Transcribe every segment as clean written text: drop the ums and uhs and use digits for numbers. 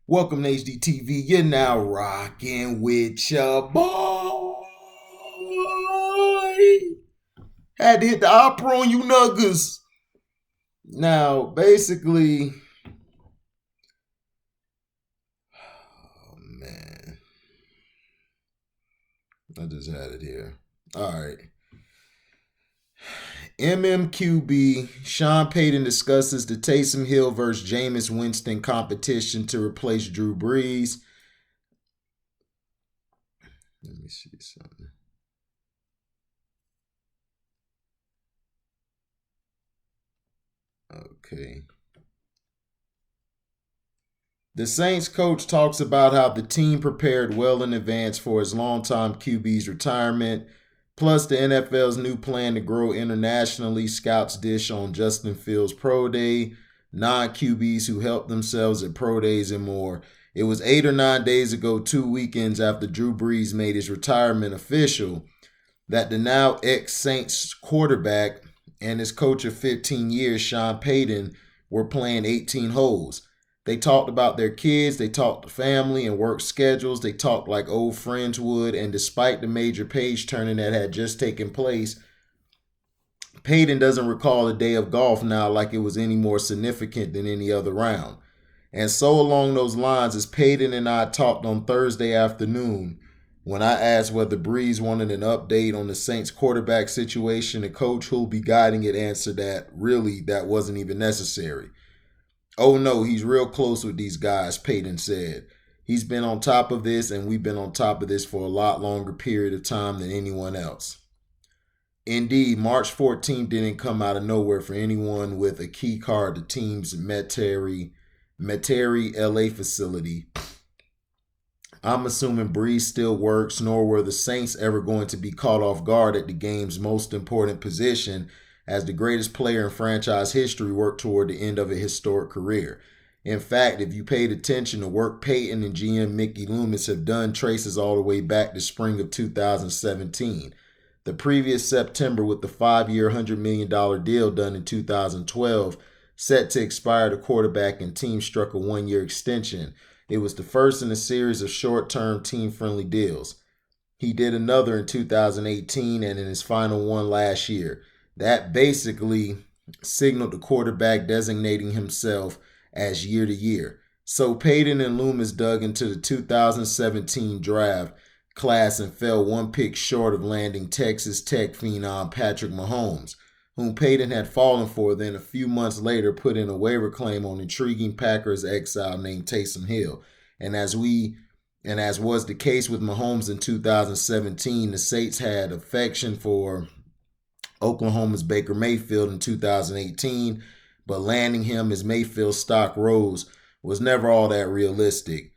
Welcome to HDTV. You're now rocking with your boy. Had to hit the opera on you nuggas. Now, basically, oh man, I just had it here. All right. MMQB, Sean Payton discusses the Taysom Hill versus Jameis Winston competition to replace Drew Brees. Let me see something. Okay. The Saints coach talks about how the team prepared well in advance for his longtime QB's retirement. Plus, the NFL's new plan to grow internationally, scouts dish on Justin Fields' Pro Day, non-QBs who helped themselves at Pro Days, and more. It was 8 or 9 days ago, 2 weekends after Drew Brees made his retirement official, that the now ex-Saints quarterback and his coach of 15 years, Sean Payton, were playing 18 holes. They talked about their kids, they talked family and work schedules, they talked like old friends would, and despite the major page turning that had just taken place, Payton doesn't recall a day of golf now like it was any more significant than any other round. And so along those lines, as Payton and I talked on Thursday afternoon, when I asked whether Brees wanted an update on the Saints quarterback situation, the coach who'll be guiding it answered that really that wasn't even necessary. Oh no, he's real close with these guys, Payton said. He's been on top of this, and we've been on top of this for a lot longer period of time than anyone else. Indeed, March 14th didn't come out of nowhere for anyone with a key card to team's Metairie, LA facility. I'm assuming Brees still works, nor were the Saints ever going to be caught off guard at the game's most important position, as the greatest player in franchise history worked toward the end of a historic career. In fact, if you paid attention, the work Payton and GM Mickey Loomis have done traces all the way back to spring of 2017. The previous September, with the 5-year, $100 million deal done in 2012, set to expire, the quarterback and team struck a 1-year extension. It was the first in a series of short-term team-friendly deals. He did another in 2018 and in his final one last year. That basically signaled the quarterback designating himself as year to year. So Payton and Loomis dug into the 2017 draft class and fell one pick short of landing Texas Tech phenom Patrick Mahomes, whom Payton had fallen for, then a few months later put in a waiver claim on intriguing Packers exile named Taysom Hill. And as was the case with Mahomes in 2017, the Saints had affection for Oklahoma's Baker Mayfield in 2018, but landing him as Mayfield's stock rose was never all that realistic,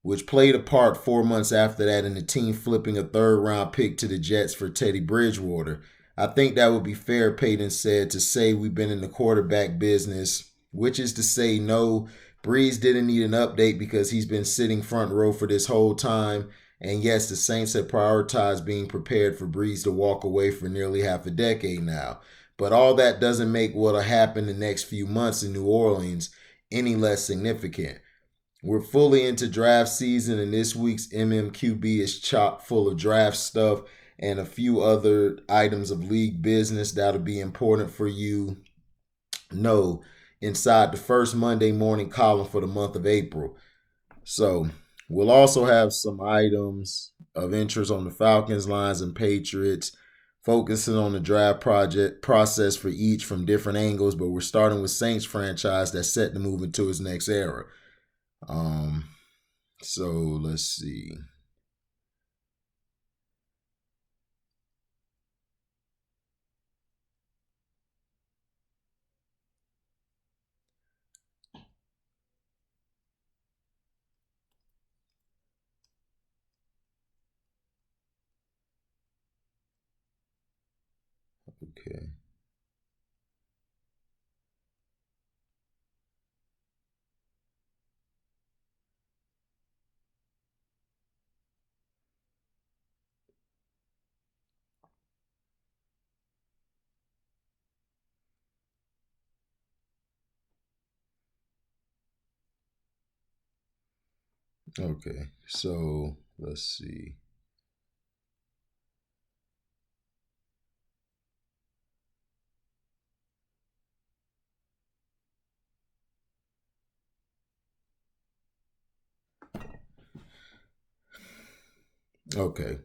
which played a part 4 months after that in the team flipping a third-round pick to the Jets for Teddy Bridgewater. I think that would be fair, Payton said, to say we've been in the quarterback business, which is to say, no, Brees didn't need an update because he's been sitting front row for this whole time. And yes, the Saints have prioritized being prepared for Brees to walk away for nearly half a decade now. But all that doesn't make what'll happen the next few months in New Orleans any less significant. We're fully into draft season, and this week's MMQB is chock full of draft stuff and a few other items of league business that'll be important for you. No, inside the first Monday morning column for the month of April. So we'll also have some items of interest on the Falcons, Lions, and Patriots, focusing on the draft project process for each from different angles, but we're starting with Saints franchise that's set to move into its next era. So let's see. Okay. Okay, so let's see. Okay.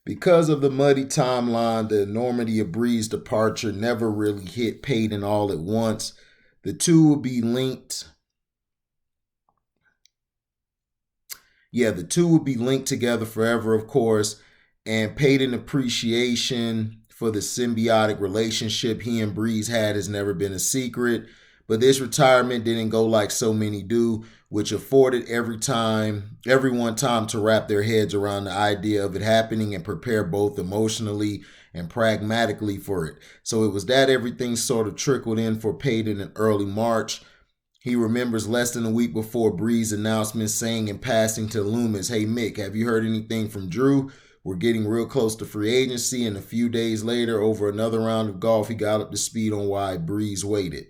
Because of the muddy timeline, the enormity of Brees' departure never really hit Payton all at once. The two will be linked. Yeah, the two will be linked together forever, of course. And Payton appreciation for the symbiotic relationship he and Brees had has never been a secret. But this retirement didn't go like so many do, which afforded everyone time to wrap their heads around the idea of it happening and prepare both emotionally and pragmatically for it. So it was that everything sort of trickled in for Payton in early March. He remembers less than a week before Brees' announcement saying in passing to Loomis, "Hey Mick, have you heard anything from Drew? We're getting real close to free agency." And a few days later, over another round of golf, he got up to speed on why Brees waited.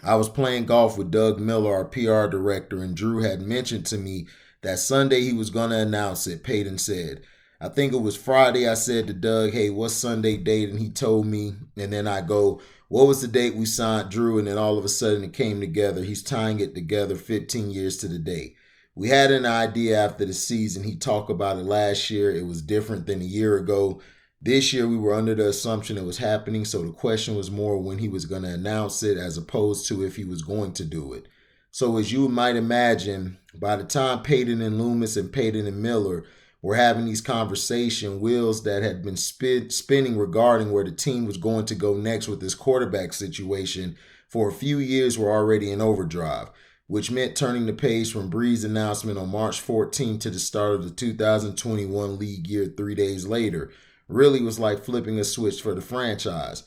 "I was playing golf with Doug Miller, our PR director, and Drew had mentioned to me that Sunday he was going to announce it," Payton said. "I think it was Friday. I said to Doug, 'Hey, what's Sunday date?' And he told me, and then I go, 'What was the date we signed Drew?' And then all of a sudden it came together. He's tying it together 15 years to the day. We had an idea after the season. He talked about it last year. It was different than a year ago. This year, we were under the assumption it was happening, so the question was more when he was going to announce it as opposed to if he was going to do it. So, as you might imagine, by the time Payton and Loomis and Payton and Miller were having these conversation wheels that had been spinning regarding where the team was going to go next with this quarterback situation for a few years were already in overdrive, which meant turning the page from Brees' announcement on March 14th to the start of the 2021 league year 3 days later really was like flipping a switch for the franchise.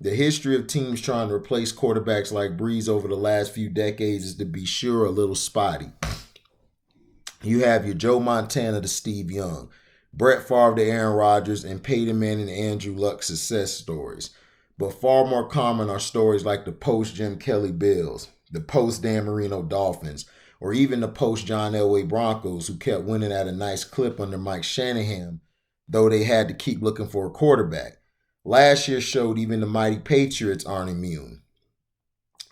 The history of teams trying to replace quarterbacks like Brees over the last few decades is, to be sure, a little spotty. You have your Joe Montana to Steve Young, Brett Favre to Aaron Rodgers, and Peyton Manning and Andrew Luck success stories. But far more common are stories like the post-Jim Kelly Bills, the post-Dan Marino Dolphins, or even the post-John Elway Broncos, who kept winning at a nice clip under Mike Shanahan, though they had to keep looking for a quarterback. Last year showed even the mighty Patriots aren't immune.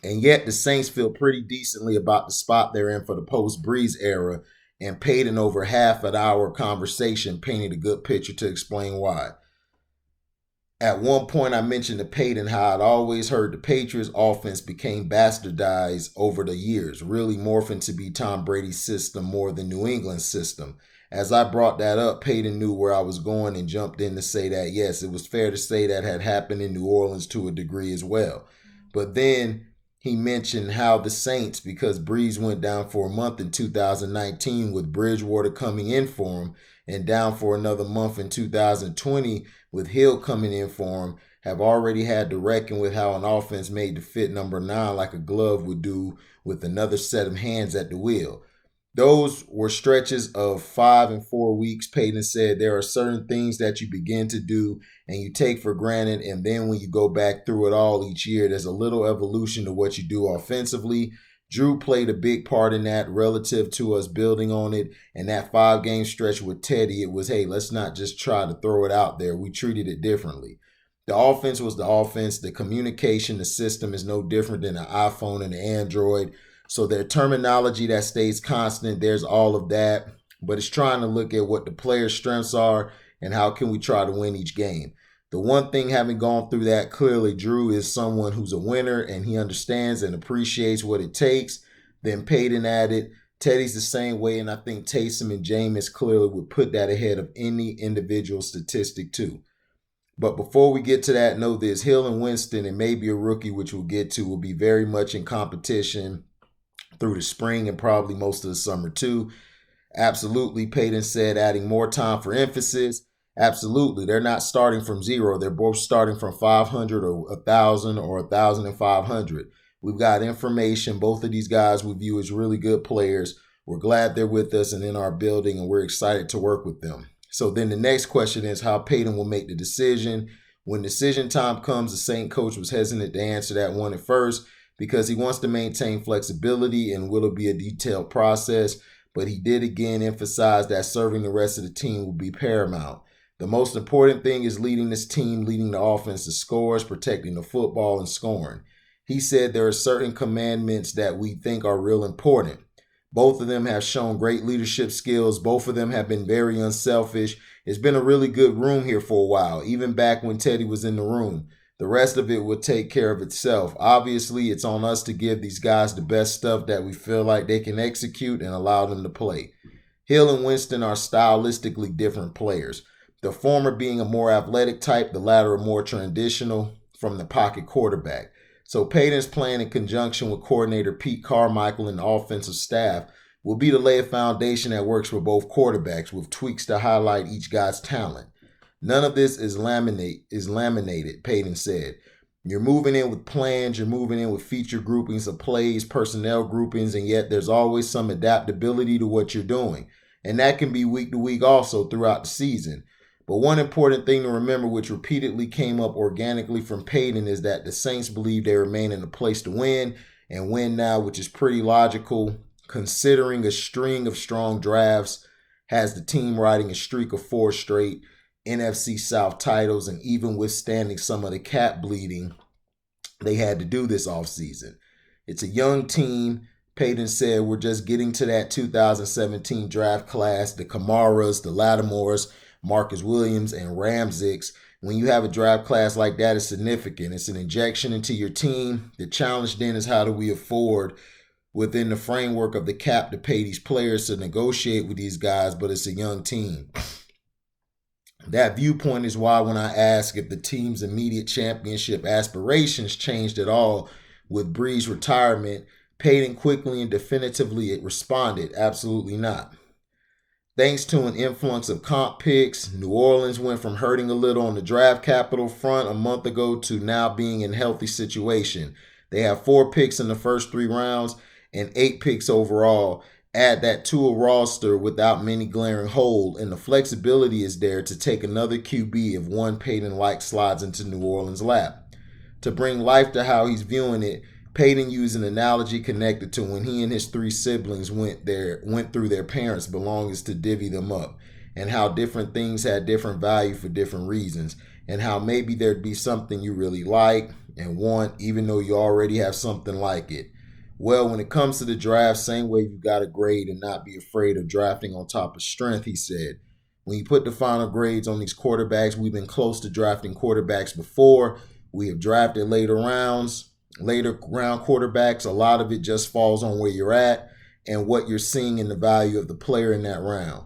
And yet the Saints feel pretty decently about the spot they're in for the post-Brees era, and Payton over half an hour conversation painted a good picture to explain why. At one point, I mentioned to Payton how I'd always heard the Patriots' offense became bastardized over the years, really morphing to be Tom Brady's system more than New England's system. As I brought that up, Payton knew where I was going and jumped in to say that, yes, it was fair to say that had happened in New Orleans to a degree as well. But then he mentioned how the Saints, because Brees went down for a month in 2019 with Bridgewater coming in for him, and down for another month in 2020 with Hill coming in for him, have already had to reckon with how an offense made to fit number 9 like a glove would do with another set of hands at the wheel. Those were stretches of 5 and 4 weeks. Payton said there are certain things that you begin to do and you take for granted, and then when you go back through it all each year, there's a little evolution to what you do offensively. Drew played a big part in that relative to us building on it. And that 5-game stretch with Teddy, it was, hey, let's not just try to throw it out there. We treated it differently. The offense was the offense. The communication, the system is no different than an iPhone and an Android. So their terminology that stays constant, there's all of that. But it's trying to look at what the players' strengths are and how can we try to win each game. The one thing, having gone through that, clearly Drew is someone who's a winner and he understands and appreciates what it takes. Then Payton added, Teddy's the same way, and I think Taysom and Jameis clearly would put that ahead of any individual statistic too. But before we get to that, know this, Hill and Winston, and maybe a rookie, which we'll get to, will be very much in competition through the spring and probably most of the summer too. Absolutely, Payton said, adding more time for emphasis. Absolutely, they're not starting from zero. They're both starting from 500 or 1,000 or 1,500. We've got information. Both of these guys we view as really good players. We're glad they're with us and in our building, and we're excited to work with them. So then the next question is how Payton will make the decision. When decision time comes, the Saint coach was hesitant to answer that one at first. because he wants to maintain flexibility and will be a detailed process, but he did again emphasize that serving the rest of the team will be paramount. The most important thing is leading this team, leading the offense to scores, protecting the football, and scoring. He said there are certain commandments that we think are real important. Both of them have shown great leadership skills. Both of them have been very unselfish. It's been a really good room here for a while, even back when Teddy was in the room. The rest of it will take care of itself. Obviously, it's on us to give these guys the best stuff that we feel like they can execute and allow them to play. Hill and Winston are stylistically different players. The former being a more athletic type, the latter a more traditional from the pocket quarterback. So Payton's plan in conjunction with coordinator Pete Carmichael and the offensive staff will be to lay a foundation that works for both quarterbacks with tweaks to highlight each guy's talent. None of this is laminated, Payton said. You're moving in with plans, you're moving in with feature groupings of plays, personnel groupings, and yet there's always some adaptability to what you're doing. And that can be week to week also throughout the season. But one important thing to remember, which repeatedly came up organically from Payton, is that the Saints believe they remain in a place to win and win now, which is pretty logical considering a string of strong drafts has the team riding a streak of 4 straight NFC South titles and even withstanding some of the cap bleeding they had to do this offseason. It's a young team. Payton said we're just getting to that 2017 draft class, the Kamaras, the Lattimores, Marcus Williams, and Ramczyks. When you have a draft class like that, it's significant. It's an injection into your team. The challenge then is how do we afford within the framework of the cap to pay these players to negotiate with these guys, but it's a young team. That viewpoint is why when I ask if the team's immediate championship aspirations changed at all with Brees' retirement, Payton quickly and definitively responded, absolutely not. Thanks to an influx of comp picks, New Orleans went from hurting a little on the draft capital front a month ago to now being in a healthy situation. They have 4 picks in the first 3 rounds and 8 picks overall. Add that to a roster without many glaring holes, and the flexibility is there to take another QB if one Payton-like slides into New Orleans' lap. To bring life to how he's viewing it, Payton used an analogy connected to when he and his 3 siblings went through their parents' belongings to divvy them up, and how different things had different value for different reasons, and how maybe there'd be something you really like and want even though you already have something like it. Well, when it comes to the draft, same way you got to grade and not be afraid of drafting on top of strength, he said. When you put the final grades on these quarterbacks, we've been close to drafting quarterbacks before. We have drafted later round quarterbacks. A lot of it just falls on where you're at and what you're seeing in the value of the player in that round.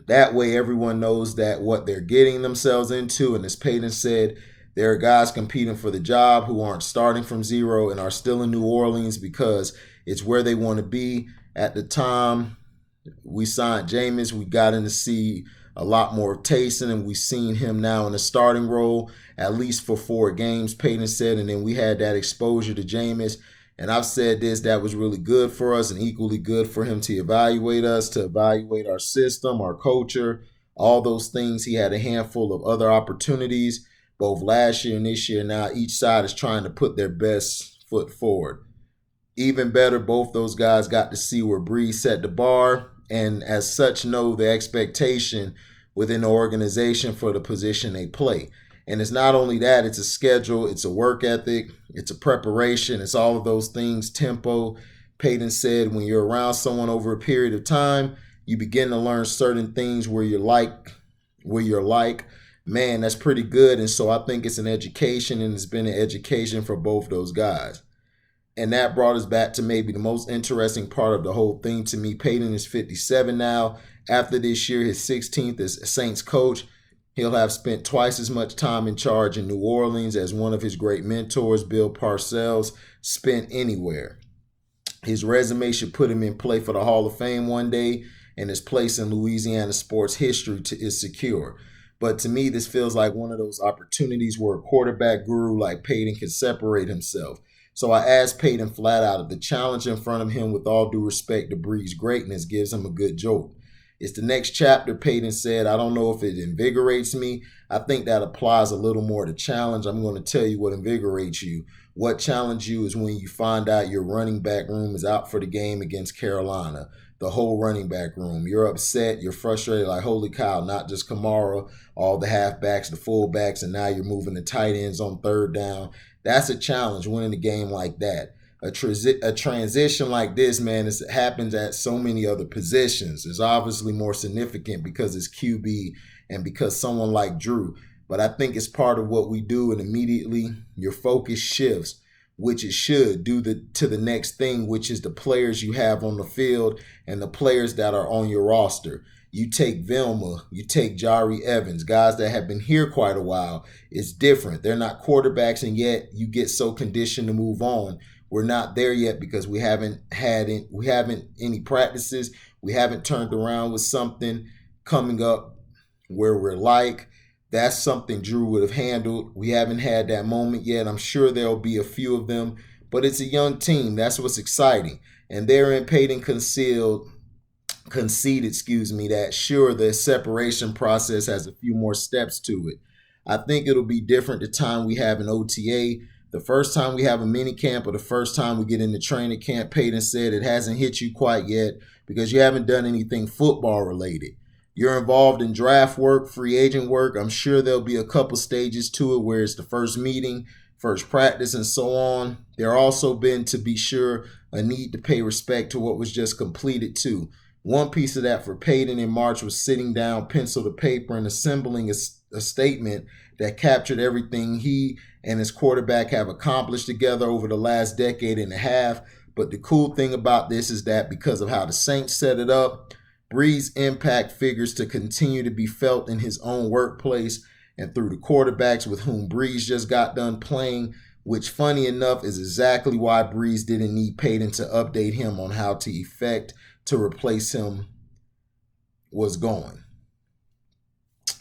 That way everyone knows that what they're getting themselves into, and as Payton said, there are guys competing for the job who aren't starting from zero and are still in New Orleans because it's where they want to be. At the time we signed Jameis, we got in to see a lot more of Taysom, and we've seen him now in a starting role, at least for 4 games, Payton said, and then we had that exposure to Jameis. And I've said this, that was really good for us and equally good for him to evaluate us, to evaluate our system, our culture, all those things. He had a handful of other opportunities both last year and this year. Now each side is trying to put their best foot forward. Even better, both those guys got to see where Brees set the bar and as such know the expectation within the organization for the position they play. And it's not only that, it's a schedule, it's a work ethic, it's a preparation, it's all of those things, tempo. Payton said when you're around someone over a period of time, you begin to learn certain things where you're like, man, that's pretty good. And so I think it's an education, and it's been an education for both those guys. And that brought us back to maybe the most interesting part of the whole thing to me. Payton is 57 now. After this year, his 16th as Saints coach, he'll have spent twice as much time in charge in New Orleans as one of his great mentors, Bill Parcells, spent anywhere. His resume should put him in play for the Hall of Fame one day, and his place in Louisiana sports history is secure. But to me, this feels like one of those opportunities where a quarterback guru like Payton can separate himself. So I asked Payton flat out if the challenge in front of him, with all due respect to Brees' greatness, gives him a good jolt. It's the next chapter, Payton said. I don't know if it invigorates me. I think that applies a little more to challenge. I'm going to tell you what invigorates you. What challenges you is when you find out your running back room is out for the game against Carolina. The whole running back room. You're upset. You're frustrated. Like, holy cow, not just Kamara, all the halfbacks, the fullbacks, and now you're moving the tight ends on third down. That's a challenge, winning a game like that. A transition like this, man, it happens at so many other positions. It's obviously more significant because it's QB and because someone like Drew. But I think it's part of what we do, and immediately your focus shifts, which it should do to the next thing, which is the players you have on the field and the players that are on your roster. You take Vilma, you take Jari Evans, guys that have been here quite a while. It's different. They're not quarterbacks, and yet you get so conditioned to move on. We're not there yet because we haven't any practices. We haven't turned around with something coming up where we're like, that's something Drew would have handled. We haven't had that moment yet. I'm sure there'll be a few of them, but it's a young team. That's what's exciting. And therein, Payton conceded, that sure, the separation process has a few more steps to it. I think it'll be different the time we have an OTA. The first time we have a mini camp or the first time we get into training camp, Payton said it hasn't hit you quite yet because you haven't done anything football related. You're involved in draft work, free agent work. I'm sure there'll be a couple stages to it where it's the first meeting, first practice, and so on. There also been, to be sure, a need to pay respect to what was just completed too. One piece of that for Payton in March was sitting down, pencil to paper, and assembling a statement that captured everything he and his quarterback have accomplished together over the last decade and a half. But the cool thing about this is that because of how the Saints set it up, Brees' impact figures to continue to be felt in his own workplace and through the quarterbacks with whom Brees just got done playing, which, funny enough, is exactly why Brees didn't need Payton to update him on how to effect to replace him was going.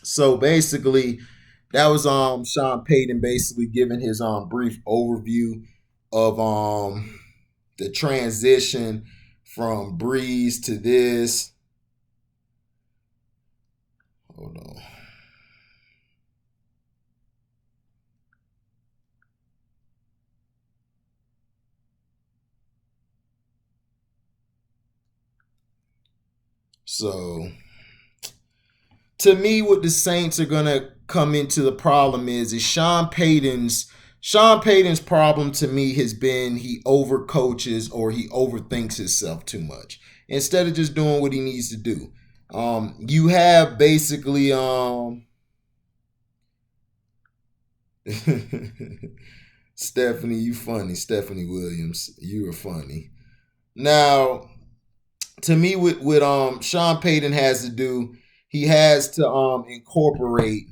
So basically, that was Sean Payton basically giving his brief overview of the transition from Brees to this. Hold on. So, to me, what the Saints are gonna come into the problem is Sean Payton's problem to me has been he overcoaches or he overthinks himself too much instead of just doing what he needs to do. You have basically Stephanie, you funny. Stephanie Williams, you are funny. Now, to me, what Sean Payton has to do, he has to incorporate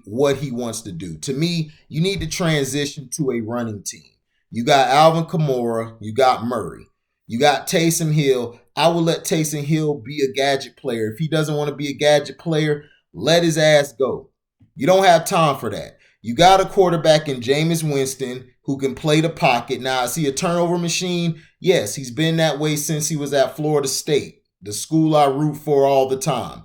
what he wants to do. To me, you need to transition to a running team. You got Alvin Kamara, you got Murray, you got Taysom Hill. I will let Taysom Hill be a gadget player. If he doesn't want to be a gadget player, let his ass go. You don't have time for that. You got a quarterback in Jameis Winston who can play the pocket. Now, is he a turnover machine? Yes, he's been that way since he was at Florida State, the school I root for all the time.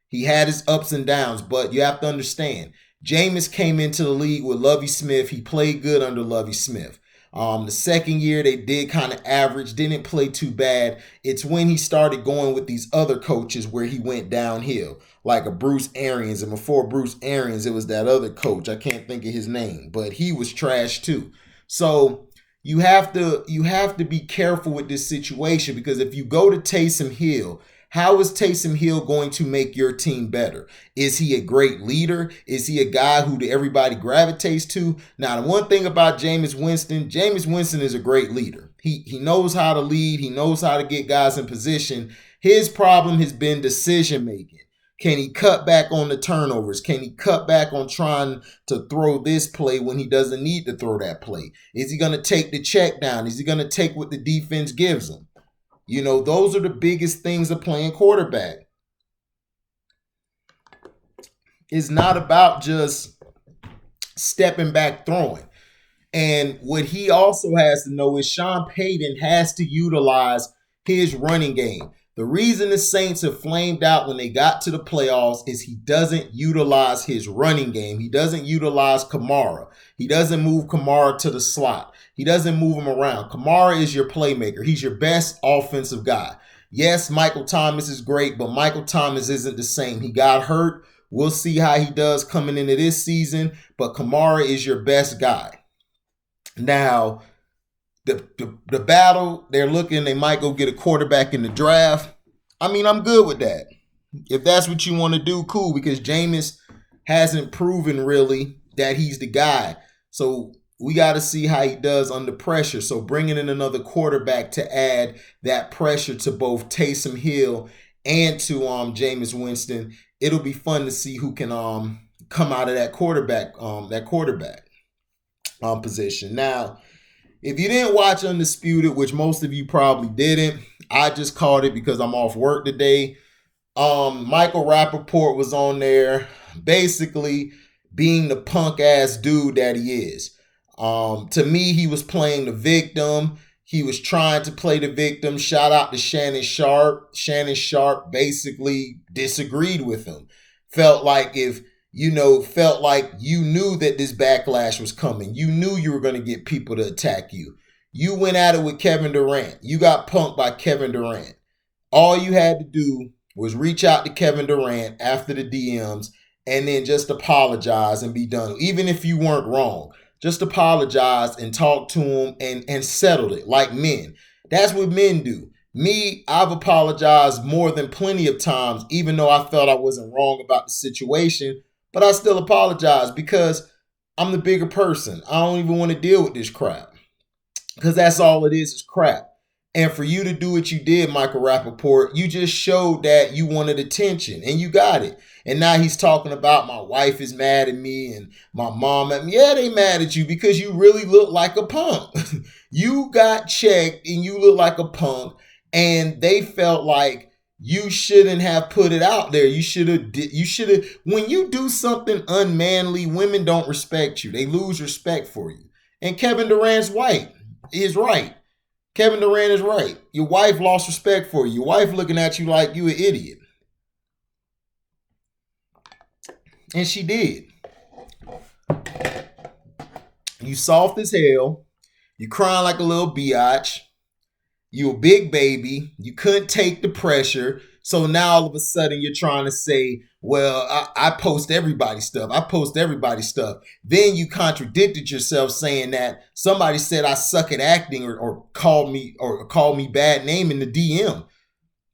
He had his ups and downs, but you have to understand, Jameis came into the league with Lovie Smith. He played good under Lovie Smith. The second year, they did kind of average, didn't play too bad. It's when he started going with these other coaches where he went downhill, like a Bruce Arians. And before Bruce Arians, it was that other coach. I can't think of his name, but he was trash too. So you have to be careful with this situation, because if you go to Taysom Hill, how is Taysom Hill going to make your team better? Is he a great leader? Is he a guy who everybody gravitates to? Now, the one thing about Jameis Winston is a great leader. He knows how to lead. He knows how to get guys in position. His problem has been decision making. Can he cut back on the turnovers? Can he cut back on trying to throw this play when he doesn't need to throw that play? Is he going to take the check down? Is he going to take what the defense gives him? You know, those are the biggest things of playing quarterback. It's not about just stepping back throwing. And what he also has to know is Sean Payton has to utilize his running game. The reason the Saints have flamed out when they got to the playoffs is he doesn't utilize his running game. He doesn't utilize Kamara. He doesn't move Kamara to the slot. He doesn't move him around. Kamara is your playmaker. He's your best offensive guy. Yes, Michael Thomas is great, but Michael Thomas isn't the same. He got hurt. We'll see how he does coming into this season, but Kamara is your best guy. Now, the battle, they're looking, they might go get a quarterback in the draft. I mean, I'm good with that. If that's what you want to do, cool, because Jameis hasn't proven really that he's the guy. So we got to see how he does under pressure. So bringing in another quarterback to add that pressure to both Taysom Hill and to Jameis Winston, it'll be fun to see who can come out of that quarterback position. Now, if you didn't watch Undisputed, which most of you probably didn't, I just caught it because I'm off work today. Michael Rapaport was on there basically being the punk ass dude that he is. To me, he was playing the victim. He was trying to play the victim. Shout out to Shannon Sharp. Shannon Sharp basically disagreed with him. Felt like you knew that this backlash was coming. You knew you were going to get people to attack you. You went at it with Kevin Durant. You got punked by Kevin Durant. All you had to do was reach out to Kevin Durant after the DMs and then just apologize and be done. Even if you weren't wrong, just apologize and talk to him and settle it like men. That's what men do. Me, I've apologized more than plenty of times, even though I felt I wasn't wrong about the situation. But I still apologize because I'm the bigger person. I don't even want to deal with this crap. Because that's all it is crap. And for you to do what you did, Michael Rapaport, you just showed that you wanted attention and you got it. And now he's talking about my wife is mad at me and my mom at me. Yeah, they mad at you because you really look like a punk. You got checked and you look like a punk. And they felt like you shouldn't have put it out there. You should have. When you do something unmanly, women don't respect you. They lose respect for you. And Kevin Durant's is right. Kevin Durant is right. Your wife lost respect for you. Your wife looking at you like you an idiot. And she did. You soft as hell. You crying like a little biatch. You a big baby. You couldn't take the pressure. So now all of a sudden you're trying to say, well, I post everybody's stuff. I post everybody's stuff. Then you contradicted yourself saying that somebody said I suck at acting or called me bad name in the DM.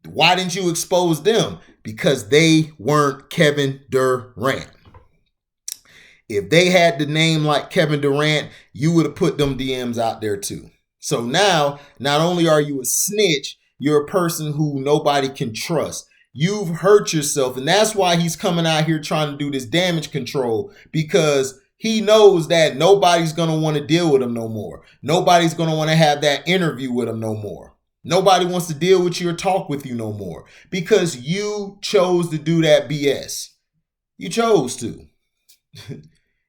Why didn't you expose them? Because they weren't Kevin Durant. If they had the name like Kevin Durant, you would have put them DMs out there too. So now, not only are you a snitch, you're a person who nobody can trust. You've hurt yourself, and that's why he's coming out here trying to do this damage control, because he knows that nobody's going to want to deal with him no more. Nobody's going to want to have that interview with him no more. Nobody wants to deal with you or talk with you no more because you chose to do that BS. You chose to.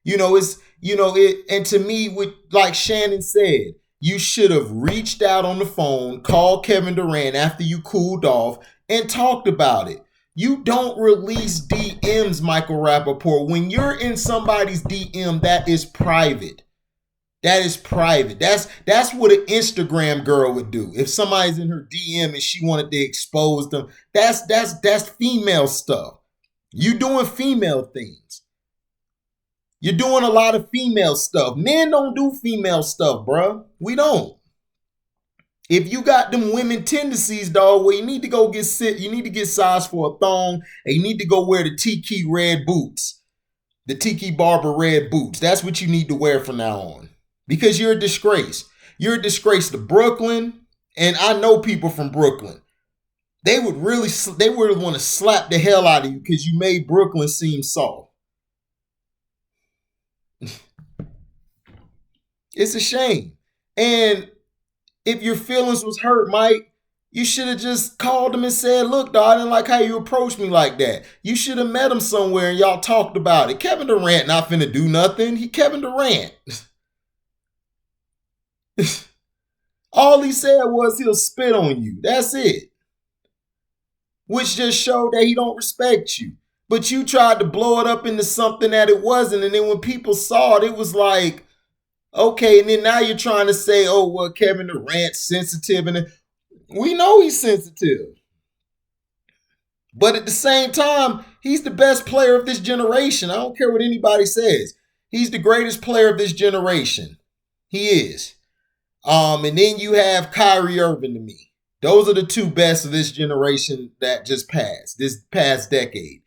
And to me, like Shannon said, you should have reached out on the phone, called Kevin Durant after you cooled off, and talked about it. You don't release DMs, Michael Rapaport. When you're in somebody's DM, that is private. That is private. That's what an Instagram girl would do. If somebody's in her DM and she wanted to expose them, that's female stuff. You doing female things. You're doing a lot of female stuff. Men don't do female stuff, bro. We don't. If you got them women tendencies, dog, well, you need to go get sit. You need to get sized for a thong, and you need to go wear the Tiki red boots, the Tiki Barber red boots. That's what you need to wear from now on, because you're a disgrace. You're a disgrace to Brooklyn, and I know people from Brooklyn. They would want to slap the hell out of you because you made Brooklyn seem soft. It's a shame. And if your feelings was hurt, Mike, you should have just called him and said, look, dog, I didn't like how you approached me like that. You should have met him somewhere and y'all talked about it. Kevin Durant not finna do nothing. He Kevin Durant. All he said was he'll spit on you. That's it. which just showed that he don't respect you. But you tried to blow it up into something that it wasn't. And then when people saw it, it was like, okay. And then now you're trying to say, oh, well, Kevin Durant's sensitive. And we know he's sensitive. But at the same time, he's the best player of this generation. I don't care what anybody says. He's the greatest player of this generation. He is. And then you have Kyrie Irving to me. Those are the two best of this generation that just passed, this past decade.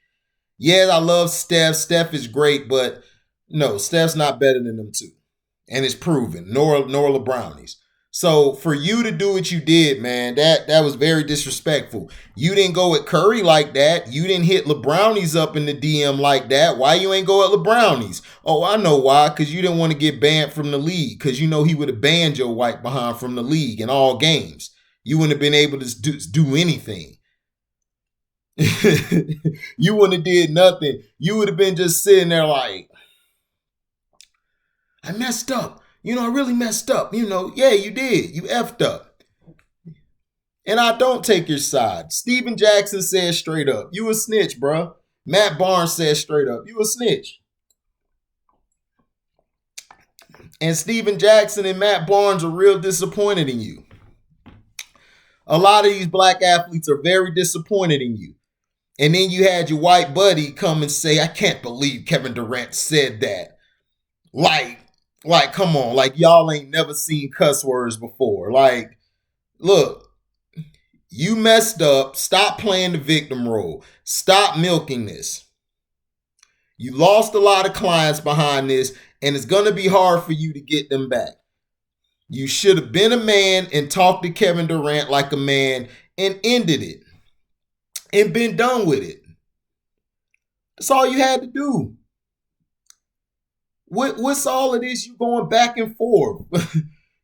Yeah, I love Steph. Steph is great, but no, Steph's not better than them two. And it's proven, nor LeBrownies. So for you to do what you did, man, that was very disrespectful. You didn't go at Curry like that. You didn't hit LeBrownies up in the DM like that. Why you ain't go at LeBrownies? Oh, I know why. Because you didn't want to get banned from the league. Because you know he would have banned your white behind from the league in all games. You wouldn't have been able to do anything. You wouldn't have did nothing. You would have been just sitting there like, I messed up. I really messed up. Yeah, you did. You effed up. And I don't take your side. Steven Jackson said straight up, you a snitch, bro. Matt Barnes said straight up, you a snitch. And Steven Jackson and Matt Barnes are real disappointed in you. A lot of these black athletes are very disappointed in you. And then you had your white buddy come and say, I can't believe Kevin Durant said that. Like, come on. Like, y'all ain't never seen cuss words before. Like, look, you messed up. Stop playing the victim role. Stop milking this. You lost a lot of clients behind this, and it's going to be hard for you to get them back. You should have been a man and talked to Kevin Durant like a man and ended it and been done with it. That's all you had to do. What's all of this? You going back and forth.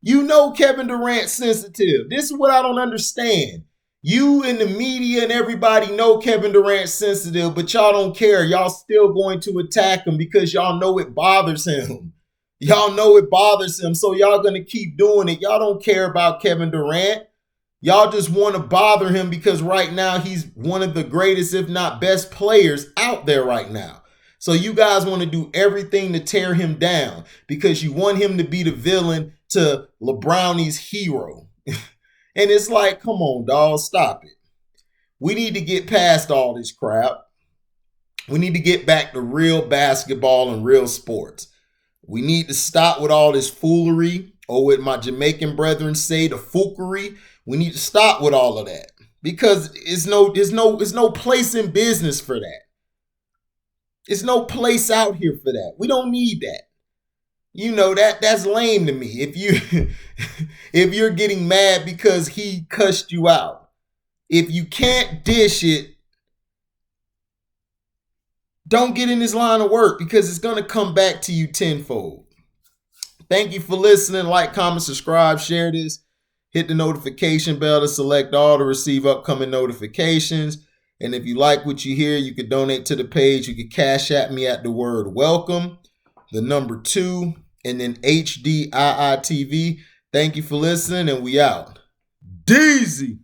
You know Kevin Durant's sensitive. This is what I don't understand. You and the media and everybody know Kevin Durant's sensitive, but y'all don't care. Y'all still going to attack him because y'all know it bothers him. Y'all know it bothers him, so y'all going to keep doing it. Y'all don't care about Kevin Durant. Y'all just want to bother him because right now he's one of the greatest, if not best players out there right now. So you guys want to do everything to tear him down because you want him to be the villain to LeBrownie's hero. And it's like, come on, dog, stop it. We need to get past all this crap. We need to get back to real basketball and real sports. We need to stop with all this foolery, or what my Jamaican brethren say, the foolery. We need to stop with all of that because there's no place in business for that. There's no place out here for that. We don't need that. That's lame to me. If you're getting mad because he cussed you out, if you can't dish it, don't get in his line of work because it's going to come back to you tenfold. Thank you for listening. Like, comment, subscribe, share this. Hit the notification bell to select all to receive upcoming notifications. And if you like what you hear, you can donate to the page. You can cash at me at the word welcome, the number 2, and then HDIITV. Thank you for listening, and we out. Deezy.